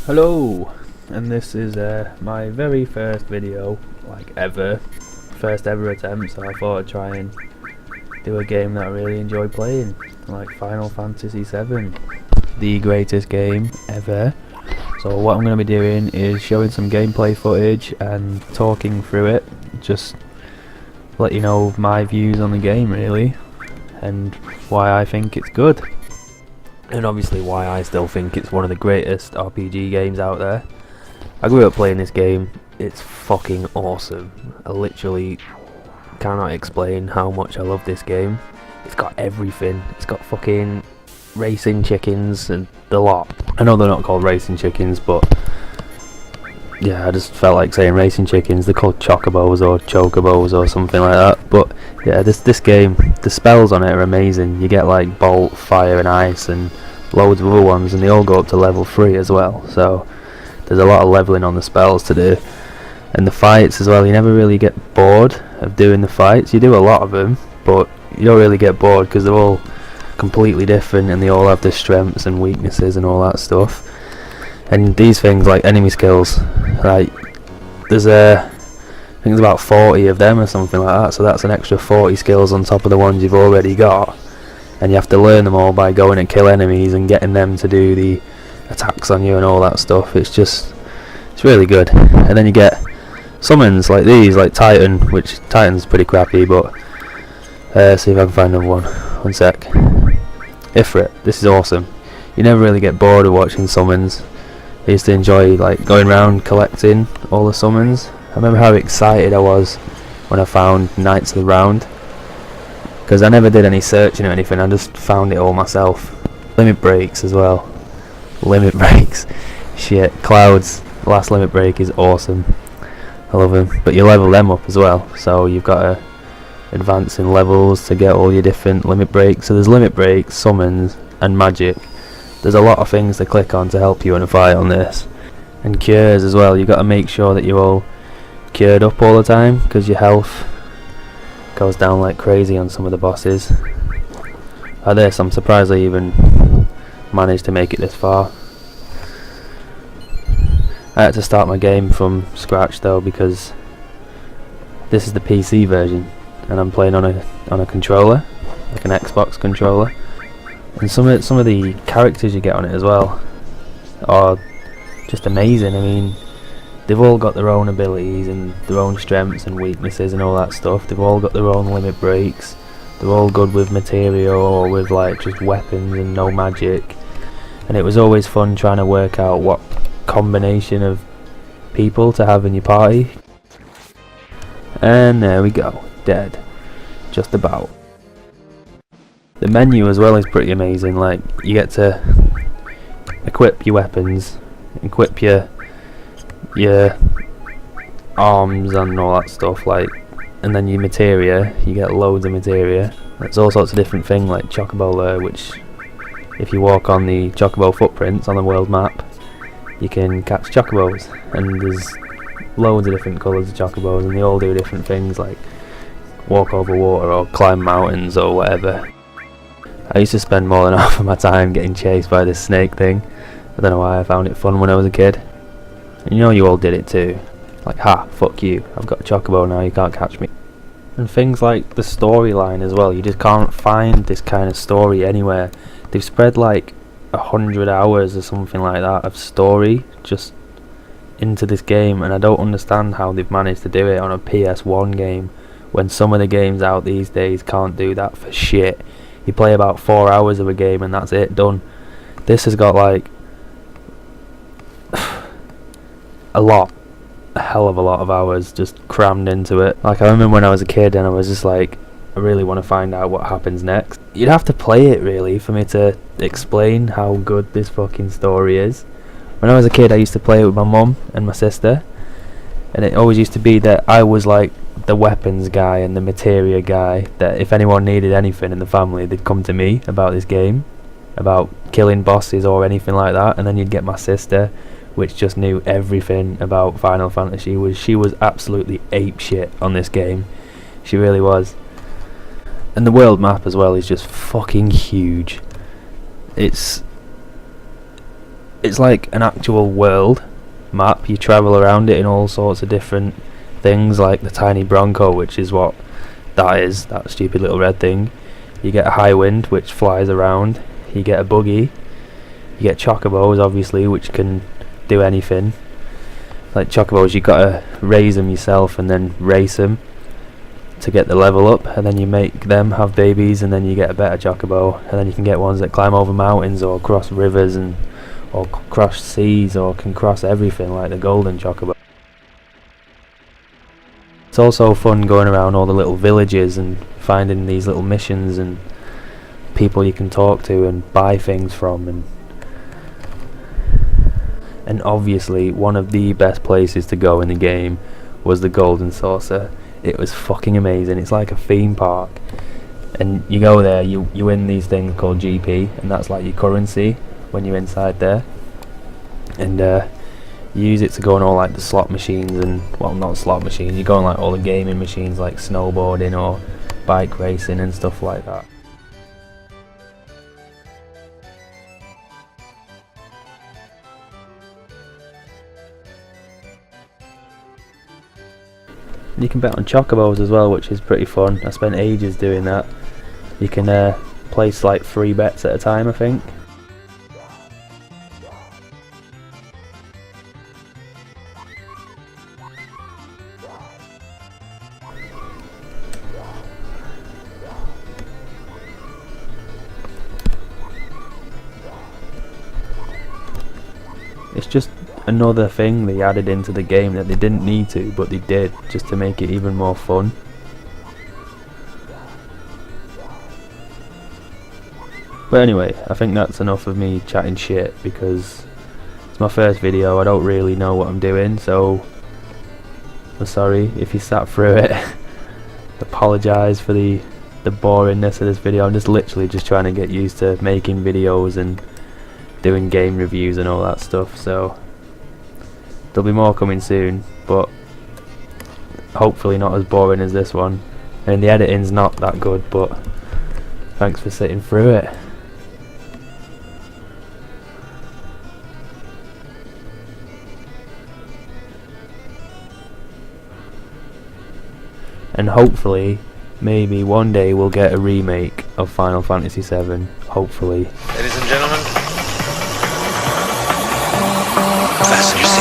Hello, and this is my very first video, like ever, first ever attempt, so I thought I'd try and do a game that I really enjoy playing, like Final Fantasy VII, the greatest game ever. So what I'm going to be doing is showing some gameplay footage and talking through it, just let you know my views on the game really, and why I think it's good. And obviously why I still think it's one of the greatest RPG games out there. I grew up playing this game, it's fucking awesome. I literally cannot explain how much I love this game. It's got everything, it's got fucking racing chickens and the lot. I know they're not called racing chickens, but yeah, I just felt like saying racing chickens. They're called chocobos or chocobos or something like that. But yeah, this game, the spells on it are amazing. You get like bolt, fire and ice and loads of other ones, and they all go up to level 3 as well. So there's a lot of leveling on the spells to do. And the fights as well, you never really get bored of doing the fights. You do a lot of them, but you don't really get bored because they're all completely different and they all have their strengths and weaknesses and all that stuff. And these things like enemy skills, like there's I think there's about 40 of them or something like that, so that's an extra 40 skills on top of the ones you've already got, and you have to learn them all by going and kill enemies and getting them to do the attacks on you and all that stuff. It's really good. And then you get summons like these, like Titan, which Titan's pretty crappy, but see if I can find another one. One sec. Ifrit, this is awesome. You never really get bored of watching summons. I used to enjoy like going around collecting all the summons. I remember how excited I was when I found Knights of the Round, because I never did any searching or anything, I just found it all myself. Limit breaks as well. Limit breaks. Shit, Cloud's last limit break is awesome. I love him. But you level them up as well, so you've got to advance in levels to get all your different limit breaks. So there's limit breaks, summons and magic. There's a lot of things to click on to help you in a fight on this. And cures as well, you've got to make sure that you're all cured up all the time, because your health goes down like crazy on some of the bosses. Like this, I'm surprised I even managed to make it this far. I had to start my game from scratch though, because this is the PC version and I'm playing on a controller, like an Xbox controller. And some of the characters you get on it as well are just amazing. I mean, they've all got their own abilities and their own strengths and weaknesses and all that stuff. They've all got their own limit breaks. They're all good with materia or with like just weapons and no magic. And it was always fun trying to work out what combination of people to have in your party. And there we go, dead. Just about. The menu as well is pretty amazing. Like, you get to equip your weapons, equip your arms and all that stuff, like, and then your materia, you get loads of materia. There's all sorts of different things like Chocobo Lure, which if you walk on the Chocobo footprints on the world map, you can catch Chocobos, and there's loads of different colours of Chocobos and they all do different things like walk over water or climb mountains or whatever. I used to spend more than half of my time getting chased by this snake thing. I don't know why I found it fun when I was a kid. And you know you all did it too. Like, ha, fuck you, I've got a Chocobo now, you can't catch me. And things like the storyline as well, you just can't find this kind of story anywhere. They've spread like 100 hours or something like that of story just into this game, and I don't understand how they've managed to do it on a PS1 game when some of the games out these days can't do that for shit. You play about 4 hours of a game and that's it, done. This has got like a hell of a lot of hours just crammed into it. Like, I remember when I was a kid and I was just like, I really want to find out what happens next. You'd have to play it really for me to explain how good this fucking story is. When I was a kid I used to play it with my mum and my sister, and it always used to be that I was like the weapons guy and the materia guy, that if anyone needed anything in the family they'd come to me about this game, about killing bosses or anything like that. And then you'd get my sister, which just knew everything about Final Fantasy. She was absolutely apeshit on this game, she really was. And the world map as well is just fucking huge. It's it's like an actual world map. You travel around it in all sorts of different things, like the tiny Bronco, which is what that is, that stupid little red thing. You get a high wind, which flies around. You get a buggy. You get chocobos, obviously, which can do anything. Like chocobos, you gotta raise them yourself and then race them to get the level up, and then you make them have babies, and then you get a better chocobo, and then you can get ones that climb over mountains or cross rivers and or cross seas or can cross everything, like the golden chocobo. It's also fun going around all the little villages and finding these little missions and people you can talk to and buy things from, and obviously one of the best places to go in the game was the Golden Saucer. It was fucking amazing. It's like a theme park, and you go there, you win these things called GP, and that's like your currency when you're inside there, and you use it to go on all like the slot machines, and well, not slot machines, you go on like all the gaming machines like snowboarding or bike racing and stuff like that. You can bet on chocobos as well, which is pretty fun. I spent ages doing that. You can place like 3 bets at a time, I think. It's just another thing they added into the game that they didn't need to, but they did, just to make it even more fun. But anyway, I think that's enough of me chatting shit, because it's my first video. I don't really know what I'm doing, so I'm sorry if you sat through it. Apologise for the boringness of this video. I'm just literally just trying to get used to making videos and doing game reviews and all that stuff, so there'll be more coming soon, but hopefully not as boring as this one. And the editing's not that good, but thanks for sitting through it. And hopefully, maybe one day we'll get a remake of Final Fantasy VII, hopefully. Ladies and gentlemen, fasten your